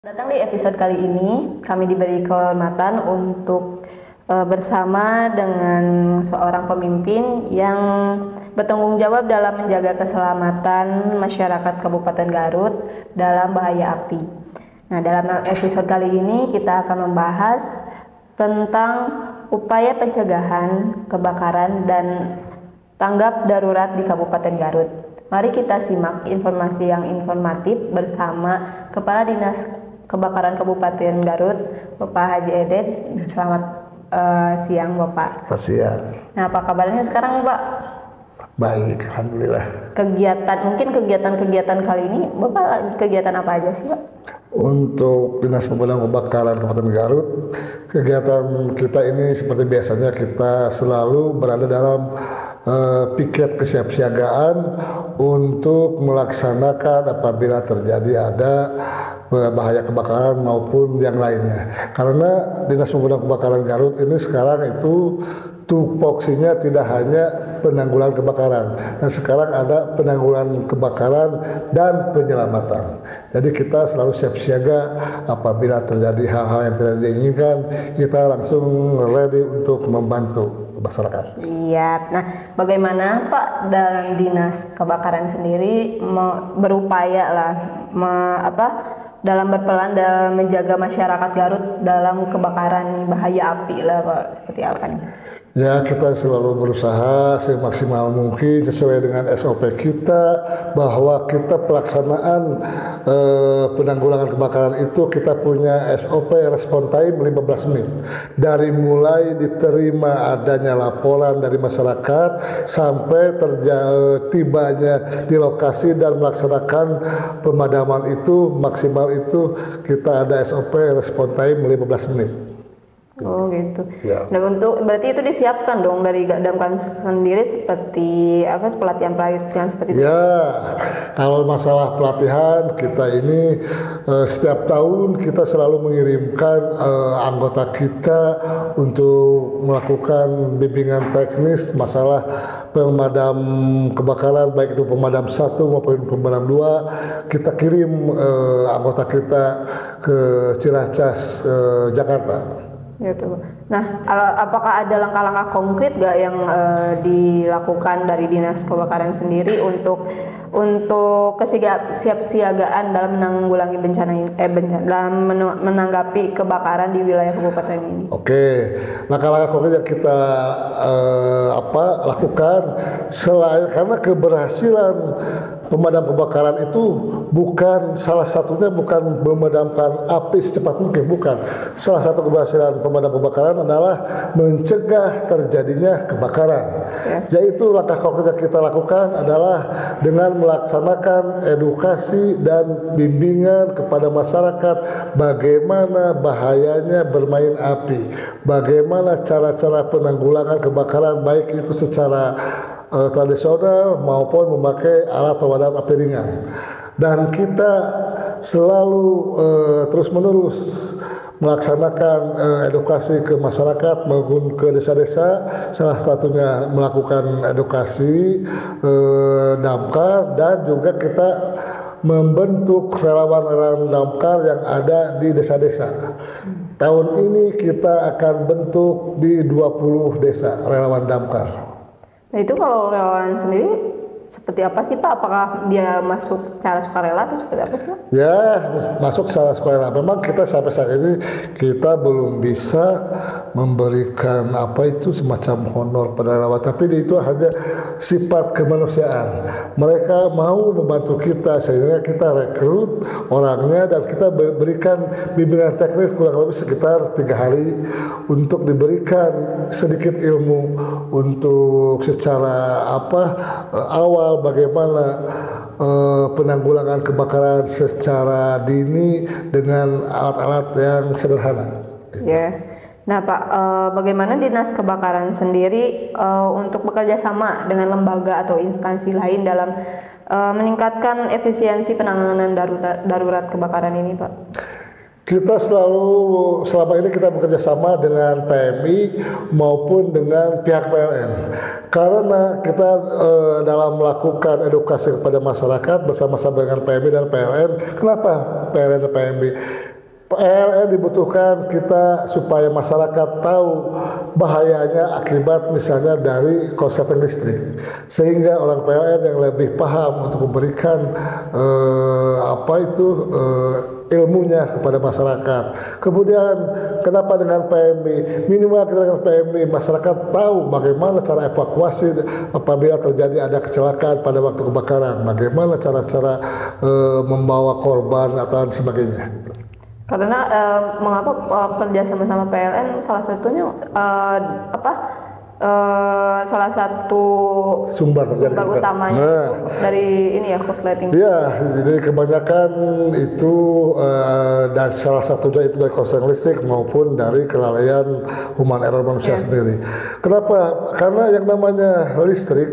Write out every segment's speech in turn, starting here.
Datang di episode kali ini, kami diberi kehormatan untuk bersama dengan seorang pemimpin yang bertanggung jawab dalam menjaga keselamatan masyarakat Kabupaten Garut dalam bahaya api. Nah, dalam episode kali ini kita akan membahas tentang upaya pencegahan kebakaran dan tanggap darurat di Kabupaten Garut. Mari kita simak informasi yang informatif bersama Kepala Dinas Kebakaran Kabupaten Garut, Bapak Haji Edet. Selamat siang, Bapak. Selamat siang. Nah, apa kabarnya sekarang, Pak? Baik, alhamdulillah. Kegiatan kali ini, Bapak lagi kegiatan apa aja sih, Pak? Untuk Dinas Pemadam Kebakaran Kabupaten Garut, kegiatan kita ini seperti biasanya kita selalu berada dalam piket kesiapsiagaan untuk melaksanakan apabila terjadi ada bahaya kebakaran maupun yang lainnya. Karena Dinas Pemadam Kebakaran Garut ini sekarang itu tupoksinya tidak hanya penanggulangan kebakaran, dan sekarang ada penanggulangan kebakaran dan penyelamatan. Jadi kita selalu siap siaga apabila terjadi hal-hal yang tidak diinginkan, kita langsung ready untuk membantu masyarakat. Siap. Nah, bagaimana Pak dalam Dinas Kebakaran sendiri berupaya dalam berperan dalam menjaga masyarakat Garut dalam kebakaran bahaya api lah, Pak? Seperti apa nih? Ya, kita selalu berusaha semaksimal mungkin sesuai dengan SOP kita, bahwa kita pelaksanaan penanggulangan kebakaran itu kita punya SOP respon time 15 menit. Dari mulai diterima adanya laporan dari masyarakat sampai tibanya di lokasi dan melaksanakan pemadaman itu maksimal itu kita ada SOP respon time 15 menit. Oh gitu. Ya. Nah, berarti itu disiapkan dong dari Damkar sendiri seperti pelatihan seperti itu? Ya, kalau masalah pelatihan kita ini setiap tahun kita selalu mengirimkan anggota kita untuk melakukan bimbingan teknis masalah pemadam kebakaran, baik itu pemadam 1 maupun pemadam 2. Kita kirim anggota kita ke Ciracas, Jakarta. Gitu. Nah, apakah ada langkah-langkah konkret gak yang dilakukan dari Dinas Kebakaran sendiri untuk kesiapsiagaan dalam menanggulangi dalam menanggapi kebakaran di wilayah kabupaten ini? Oke, langkah-langkah konkret yang kita lakukan selain karena keberhasilan pemadam kebakaran itu bukan salah satunya bukan memadamkan api secepat mungkin, bukan. Salah satu keberhasilan pemadam kebakaran adalah mencegah terjadinya kebakaran. Ya. Yaitu langkah konkret yang kita lakukan adalah dengan melaksanakan edukasi dan bimbingan kepada masyarakat bagaimana bahayanya bermain api, bagaimana cara-cara penanggulangan kebakaran baik itu secara tradisional maupun memakai alat pemadam api ringan. Dan kita selalu terus-menerus melaksanakan edukasi ke masyarakat maupun ke desa-desa, salah satunya melakukan edukasi damkar, dan juga kita membentuk relawan-relawan damkar yang ada di desa-desa. Tahun ini kita akan bentuk di 20 desa relawan damkar. Nah, itu kalau relawan sendiri seperti apa sih, Pak? Apakah dia masuk secara sukarela atau seperti apa sih, Pak? Ya, masuk secara sukarela. Memang kita sampai saat ini kita belum bisa memberikan semacam honor pada relawan, tapi itu hanya sifat kemanusiaan. Mereka mau membantu kita sehingga kita rekrut orangnya dan kita berikan bimbingan teknis kurang lebih sekitar 3 hari untuk diberikan sedikit ilmu untuk secara awal bagaimana penanggulangan kebakaran secara dini dengan alat-alat yang sederhana. Ya. Nah, Pak, bagaimana Dinas Kebakaran sendiri untuk bekerja sama dengan lembaga atau instansi lain dalam meningkatkan efisiensi penanganan darurat kebakaran ini, Pak? Kita selama ini kita bekerja sama dengan PMI maupun dengan pihak PLN. Karena kita dalam melakukan edukasi kepada masyarakat bersama-sama dengan PMI dan PLN. Kenapa PLN dan PMI? PLN dibutuhkan kita supaya masyarakat tahu bahayanya akibat misalnya dari korsleting listrik, sehingga orang PLN yang lebih paham untuk memberikan ilmunya kepada masyarakat. Kemudian kenapa dengan PMI? Minimal kita dengan PMI masyarakat tahu bagaimana cara evakuasi apabila terjadi ada kecelakaan pada waktu kebakaran, bagaimana cara-cara membawa korban atau sebagainya. Karena mengapa kerja sama-sama PLN salah satunya salah satu sumber utamanya dari ini ya korsleting. Iya, jadi kebanyakan itu dan salah satunya itu dari korsleting listrik maupun dari kelalaian human error manusia sendiri. Kenapa? Karena yang namanya listrik,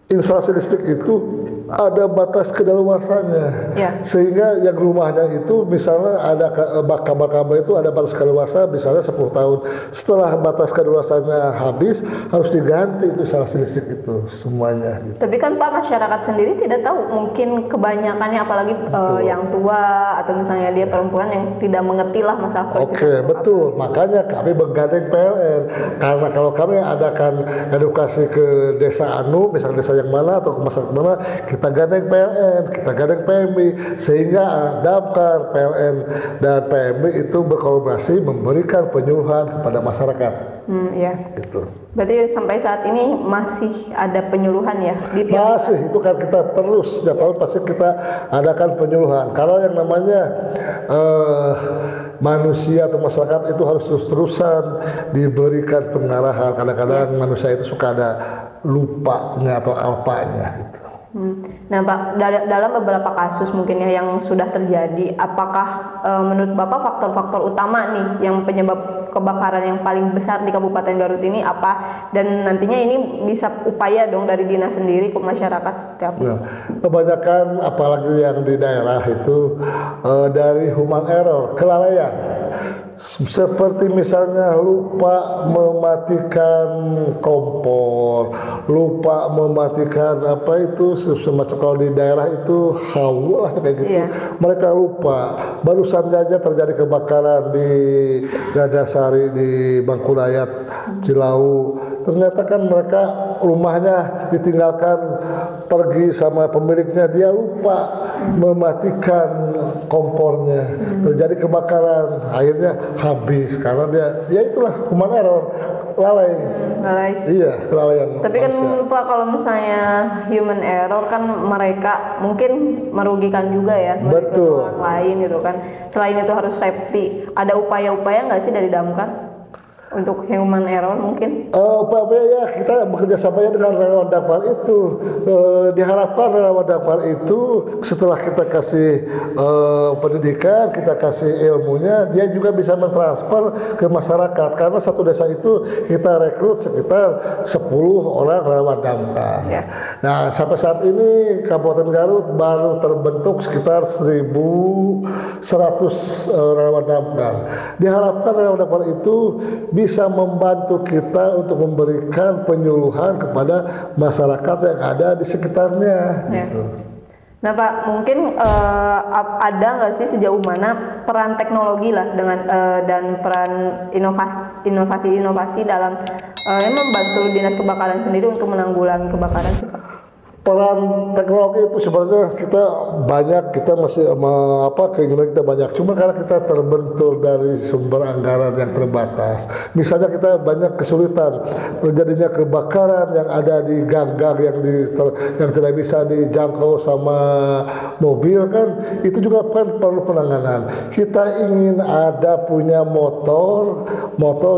instalasi listrik itu ada batas kedaluarsanya, sehingga yang rumahnya itu misalnya ada kabel-kabel itu ada batas kedaluarsa misalnya 10 tahun. Setelah batas kedaluarsanya habis harus diganti itu instalasi listrik itu semuanya. Gitu. Tapi kan Pak, masyarakat sendiri tidak tahu, mungkin kebanyakannya apalagi yang tua atau misalnya dia perempuan yang tidak mengerti lah masalah. Oke, betul. Makanya kami menggandeng PLN, karena kalau kami adakan edukasi ke desa misalnya desa yang mana atau ke masyarakat mana, kita gandeng PLN, kita gandeng PMI, sehingga damkar PLN dan PMI itu berkolaborasi memberikan penyuluhan kepada masyarakat. Gitu. Berarti sampai saat ini masih ada penyuluhan ya? Masih, itu kan kita terus setiap tahun pasti kita adakan penyuluhan. Kalau yang namanya manusia atau masyarakat itu harus terus-terusan diberikan pengarahan. Kadang-kadang manusia itu suka ada lupanya atau alpanya gitu. Nah Pak, dalam beberapa kasus mungkin ya yang sudah terjadi, apakah menurut Bapak faktor-faktor utama nih yang penyebab kebakaran yang paling besar di Kabupaten Garut ini apa? Dan nantinya ini bisa upaya dong dari dinas sendiri ke masyarakat seperti apa? Nah, kebanyakan apalagi yang di daerah itu dari human error, kelalaian. Seperti misalnya lupa mematikan kompor, lupa mematikan apa itu semacam kalau di daerah itu hawa kayak gitu. Mereka lupa. Barusan saja terjadi kebakaran di Gadasari di Bangkulayat, Cilau. Ternyata kan mereka rumahnya ditinggalkan pergi sama pemiliknya, dia lupa mematikan kompornya, terjadi kebakaran, akhirnya habis karena dia itulah human error, lalai. Iya, kelalaian. Tapi kan Pak, kalau misalnya human error kan mereka mungkin merugikan juga ya, betul, orang lain gitu kan. Selain itu harus safety, ada upaya-upaya nggak sih dari damkar untuk human error mungkin? Upaya kita bekerja sama dengan relawan damkar itu. Diharapkan relawan damkar itu setelah kita kasih pendidikan, kita kasih ilmunya, dia juga bisa mentransfer ke masyarakat. Karena satu desa itu kita rekrut sekitar 10 orang relawan damkar. Nah, sampai saat ini Kabupaten Garut baru terbentuk sekitar 1.100 relawan damkar. Diharapkan relawan damkar itu bisa membantu kita untuk memberikan penyuluhan kepada masyarakat yang ada di sekitarnya. Gitu. Nah Pak, mungkin ada nggak sih sejauh mana peran teknologi lah dengan dan peran inovasi dalam yang membantu dinas kebakaran sendiri untuk menanggulangi kebakaran sih Pak? Peran teknologi itu sebenarnya kita masih keinginan kita banyak, cuma karena kita terbentur dari sumber anggaran yang terbatas. Misalnya kita banyak kesulitan terjadinya kebakaran yang ada di gang-gang yang tidak bisa dijangkau sama mobil kan, itu juga perlu penanganan. Kita ingin ada punya motor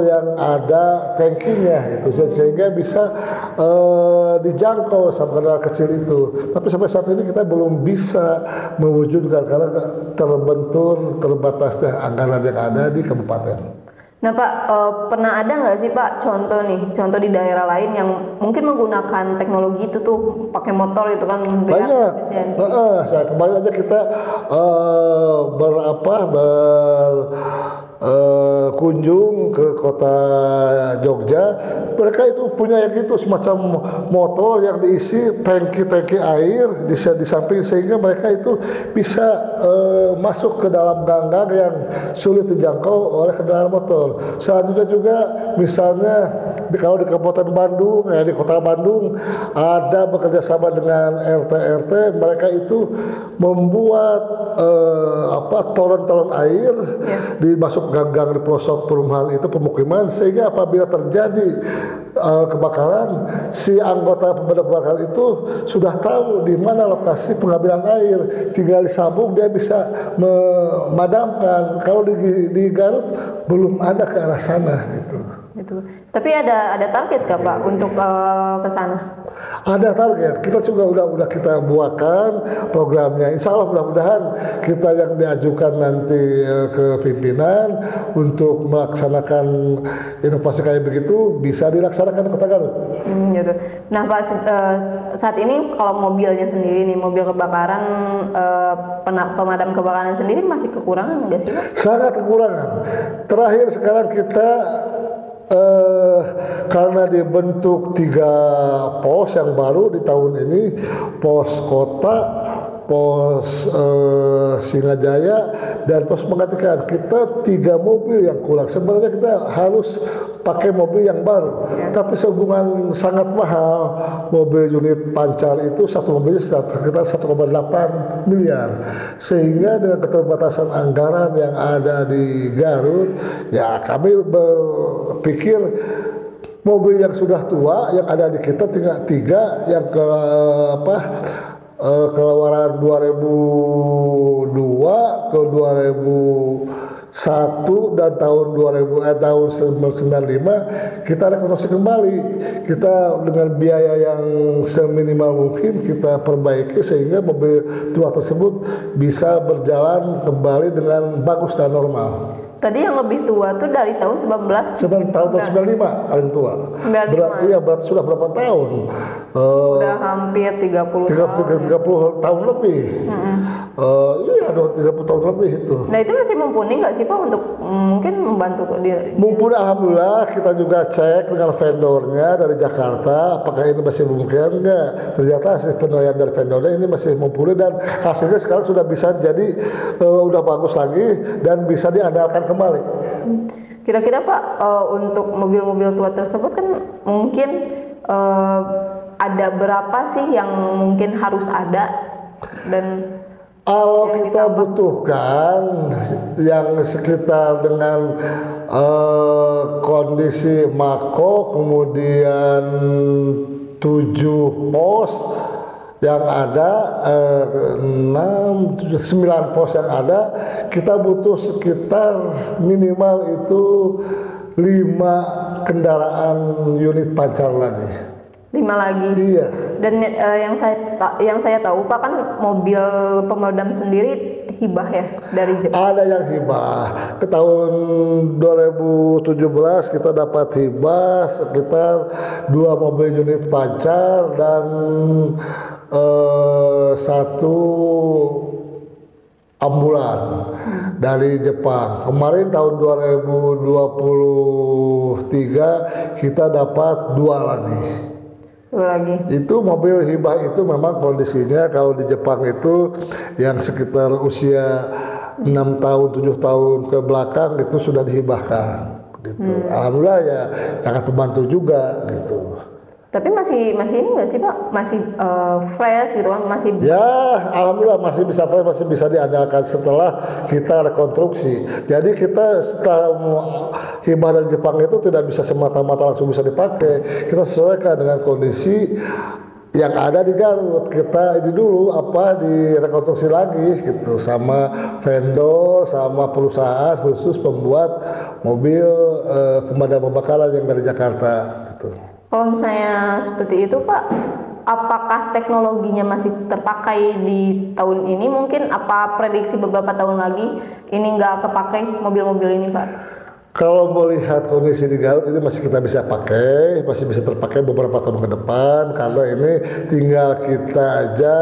yang ada tankinya gitu, sehingga bisa dijangkau sama kendaraan kecil itu. Tapi sampai saat ini kita belum bisa mewujudkan karena terbatasnya anggaran yang ada di kabupaten. Nah Pak, pernah ada nggak sih Pak contoh di daerah lain yang mungkin menggunakan teknologi itu tuh pakai motor itu kan banyak. Kemarin aja kita kunjung ke kota Jogja, mereka itu punya yang itu semacam motor yang diisi tangki-tangki air di samping, sehingga mereka itu bisa masuk ke dalam gang-gang yang sulit dijangkau oleh kendaraan motor. Selanjutnya juga misalnya kalau di Kabupaten Bandung, di Kota Bandung ada bekerja sama dengan RT-RT, mereka itu membuat toren-toren air di masuk gang-gang di pelosok perumahan itu, pemukiman, sehingga apabila terjadi kebakaran, si anggota pemadam kebakaran itu sudah tahu di mana lokasi pengambilan air, tinggal disambung dia bisa memadamkan. Kalau di Garut belum ada ke arah sana gitu. Tapi ada target nggak Pak untuk ke sana? Ada target, kita juga udah kita buatkan programnya. Insya Allah mudah-mudahan kita yang diajukan nanti ke pimpinan untuk melaksanakan inovasi kayak begitu bisa dilaksanakan di Kota Garut. Gitu. Nah Pak, saat ini kalau mobilnya sendiri nih, mobil kebakaran, pemadam kebakaran sendiri masih kekurangan nggak sih Pak? Sangat kekurangan. Terakhir sekarang kita karena dibentuk 3 pos yang baru di tahun ini, pos kota, pos Singajaya, dan pos Penggantikan. Kita 3 mobil yang kurang. Sebenarnya kita harus pakai mobil yang baru, tapi sehubungan sangat mahal. Mobil unit pancar itu satu mobilnya sekitar 1,8 miliar, sehingga dengan keterbatasan anggaran yang ada di Garut, ya kami berpikir mobil yang sudah tua yang ada di kita tinggal 3 yang keluaran 2002 ke 2001 dan tahun 1995 kita rekonstruksi kembali. Kita dengan biaya yang seminimal mungkin kita perbaiki sehingga mobil tua tersebut bisa berjalan kembali dengan bagus dan normal. Tadi yang lebih tua tuh dari tahun 95 paling tua. 95. Berarti sudah berapa tahun? Udah hampir 30 tahun lebih. Iya, 30 tahun lebih itu. Nah itu masih mumpuni nggak sih Pak untuk mungkin membantu dia? Mumpuni, alhamdulillah. Kita juga cek dengan vendornya dari Jakarta, apakah ini masih mungkin enggak. Ternyata hasil penilaian dari vendornya ini masih mumpuni dan hasilnya sekarang sudah bisa jadi udah bagus lagi dan bisa diandalkan kembali. Kira-kira Pak, untuk mobil-mobil tua tersebut kan mungkin ada berapa sih yang mungkin harus ada, dan kalau kita butuhkan yang sekitar dengan kondisi mako, kemudian 7 pos yang ada, 9 pos yang ada, kita butuh sekitar minimal itu 5 kendaraan unit pancar lagi. 5 lagi. Iya. Dan yang saya tahu Pak, kan mobil pemadam sendiri hibah ya dari Jepang. Ada yang hibah. Ke tahun 2017 kita dapat hibah sekitar 2 mobil unit pancar dan 1 ambulan dari Jepang. Kemarin tahun 2023 kita dapat 2 lagi. Itu mobil hibah itu memang kondisinya kalau di Jepang itu yang sekitar usia 6 tahun 7 tahun ke belakang itu sudah dihibahkan gitu. Alhamdulillah ya sangat membantu juga gitu. Tapi masih ini nggak sih Pak? Masih fresh gitu kan? Masih ya, alhamdulillah masih bisa fresh, masih bisa diandalkan setelah kita rekonstruksi. Jadi kita setelah hibah dari Jepang itu tidak bisa semata-mata langsung bisa dipakai. Kita sesuaikan dengan kondisi yang ada di Garut. Kita ini dulu direkonstruksi lagi gitu sama vendor, sama perusahaan khusus pembuat mobil pemadam kebakaran yang dari Jakarta gitu. Kalau misalnya seperti itu Pak, apakah teknologinya masih terpakai di tahun ini? Mungkin apa prediksi beberapa tahun lagi ini nggak kepakai mobil-mobil ini Pak? Kalau melihat kondisi di Garut ini masih kita bisa pakai, masih bisa terpakai beberapa tahun ke depan, karena ini tinggal kita aja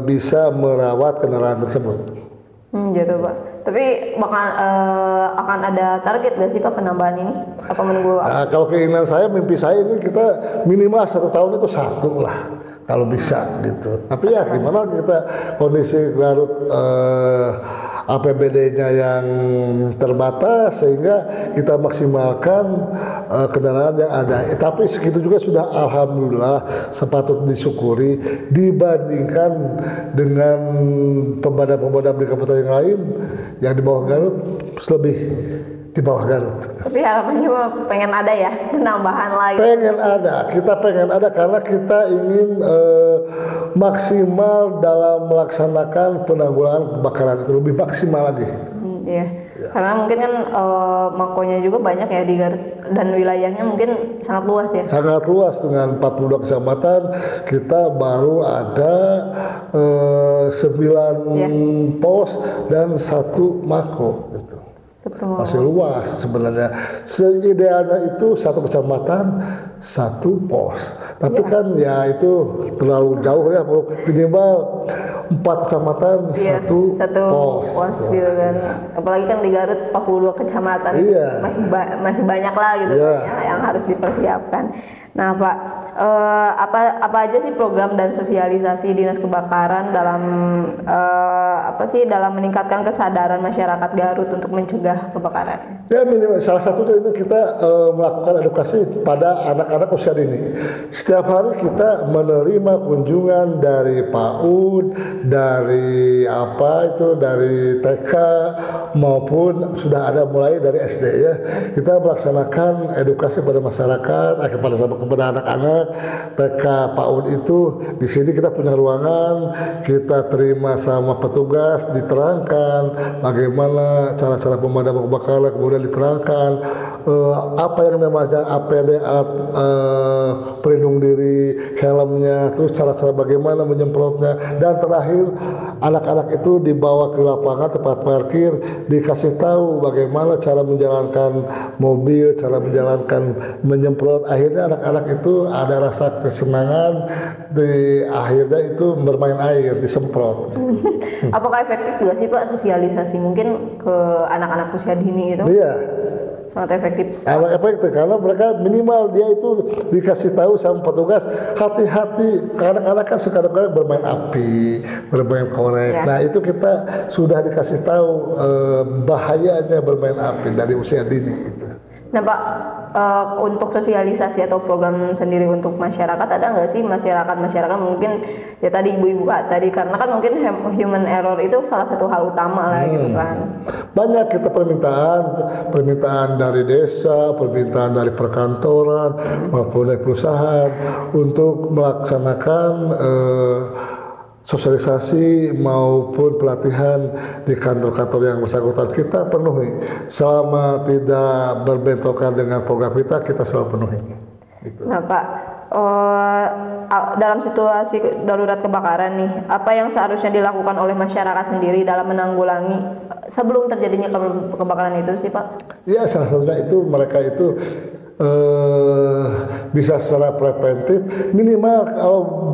bisa merawat kendaraan tersebut. Gitu Pak. Tapi akan ada target gak sih Pak penambahan ini? Apa menunggu? Nah, kalau keinginan saya, mimpi saya ini kita minimal 1 tahun itu 1 lah, kalau bisa gitu. Tapi ya gimana kita kondisi Garut APBD-nya yang terbatas sehingga kita maksimalkan kendaraan yang ada. Tapi segitu juga sudah alhamdulillah sepatut disyukuri dibandingkan dengan pemadam-pemadam di kabupaten yang lain yang di bawah Garut lebih di bawah Garut. Tapi harapannya juga pengen ada ya penambahan lagi. Pengen ada, kita pengen ada karena kita ingin maksimal dalam melaksanakan penanggulangan kebakaran itu lebih maksimal lagi. Iya. Ya. Karena mungkin kan makonya juga banyak ya di Garut dan wilayahnya mungkin sangat luas ya. Sangat luas dengan 42 kecamatan, kita baru ada 9 pos dan 1 mako gitu. Betul. Masih luas sebenarnya. Seidealnya itu 1 kecamatan 1 pos. Tapi kan ya itu terlalu jauh ya, minimal 4 kecamatan 1 pos gitu kan. Apalagi kan di Garut 42 kecamatan. Masih banyak lah gitu yang harus dipersiapkan. Nah Pak, apa aja sih program dan sosialisasi Dinas Kebakaran dalam dalam meningkatkan kesadaran masyarakat Garut untuk mencegah kebakaran? Ya minimal salah satunya itu kita melakukan edukasi pada anak-anak usia dini. Setiap hari kita menerima kunjungan dari PAUD, dari dari TK maupun sudah ada mulai dari SD ya. Kita melaksanakan edukasi pada masyarakat, kepada anak-anak. TK PAUD itu di sini kita punya ruangan, kita terima sama petugas, diterangkan bagaimana cara-cara pemadam kebakaran, kemudian diterangkan apa yang namanya APD, alat pelindung diri, helmnya, terus cara-cara bagaimana menyemprotnya, dan terakhir anak-anak itu dibawa ke lapangan tempat parkir, dikasih tahu bagaimana cara menjalankan mobil, cara menjalankan menyemprot. Akhirnya anak-anak itu ada rasa kesenangan, di akhirnya itu bermain air, disemprot. Apakah efektif juga sih Pak sosialisasi mungkin ke anak-anak usia dini itu? Iya. Sangat efektif. Efektif karena mereka minimal dia itu dikasih tahu sama petugas, hati-hati, karena anak-anak kan suka bermain api, bermain korek. Ya. Nah itu kita sudah dikasih tahu bahayanya bermain api dari usia dini itu. Nah Pak, untuk sosialisasi atau program sendiri untuk masyarakat ada nggak sih masyarakat mungkin ya tadi ibu-ibu tadi, karena kan mungkin human error itu salah satu hal utama lah gitu kan. Banyak kita permintaan dari desa, permintaan dari perkantoran maupun dari perusahaan untuk melaksanakan sosialisasi maupun pelatihan di kantor-kantor yang bersangkutan. Kita penuhi selama tidak berbentrokan dengan program kita selalu penuhi gitu. Nah Pak, dalam situasi darurat kebakaran nih, apa yang seharusnya dilakukan oleh masyarakat sendiri dalam menanggulangi sebelum terjadinya kebakaran itu sih Pak? Ya salah satunya itu mereka itu bisa secara preventif, minimal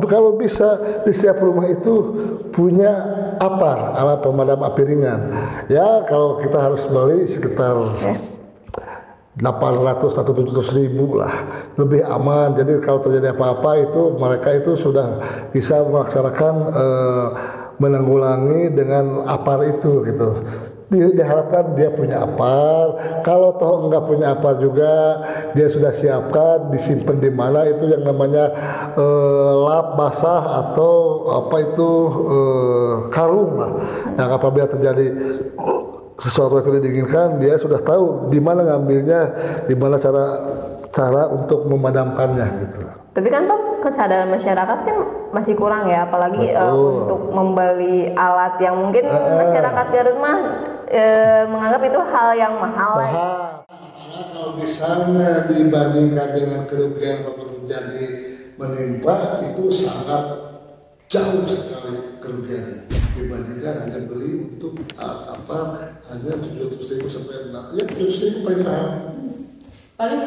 kalau bisa di setiap rumah itu punya APAR, alat pemadam api ringan. Ya kalau kita harus beli sekitar 800 atau 700 ribu lah, lebih aman. Jadi kalau terjadi apa-apa itu mereka itu sudah bisa melaksanakan menanggulangi dengan APAR itu gitu. Diharapkan dia punya APAR. Kalau toh enggak punya APAR juga, dia sudah siapkan disimpan di mana itu yang namanya lap basah atau karung lah. Yang apabila terjadi sesuatu yang tidak diinginkan, dia sudah tahu di mana ngambilnya, di mana cara untuk memadamkannya gitu. Tapi kan Pak, kesadaran masyarakat kan masih kurang ya, apalagi untuk membeli alat yang mungkin masyarakat Garut mah menganggap itu hal yang mahal. Kalau misalnya dibandingkan dengan kerugian yang terjadi menimpa, itu sangat jauh sekali kerugiannya dibandingkan hanya beli untuk hanya 700.000 sampai 700.000 paling mahal. Paling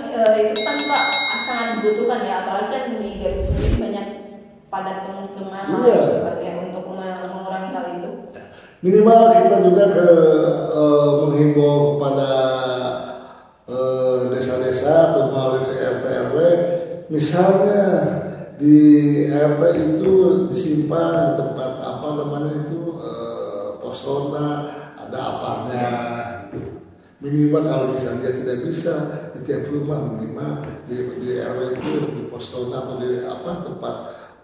itu kan Pak sangat dibutuhkan ya, apalagi kan di Garut sendiri banyak padat pemukiman untuk mengurangi hal itu. Minimal kita juga menghimbau kepada desa-desa atau melalui ke RT RW, misalnya di RT itu disimpan di tempat apa namanya itu pos ronda, ada apanya. Minimal kalau misalnya dia tidak bisa di tiap rumah, minimal di RW itu di pos ronda atau di apa tempat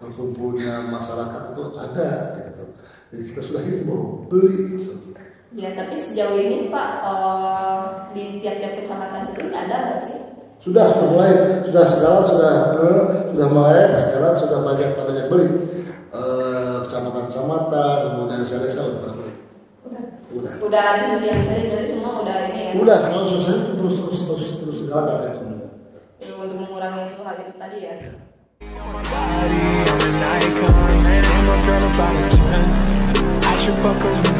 berkumpulnya masyarakat itu ada gitu. Jadi kita sudah himbau beli gitu. Ya, tapi sejauh ini Pak, di tiap-tiap kecamatan sendiri ada nggak sih? Sudah mulai, sekarang sudah mulai, sekarang sudah banyak pada yang beli. Kecamatan, kemudian desa-desa udah beli. Udah ada sosialisasi, berarti semua udah ini ya? Udah, kalau sosialisasi terus jalan ya. Untuk mengurangi hal itu tadi ya? I should fuck her in the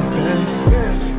Benz.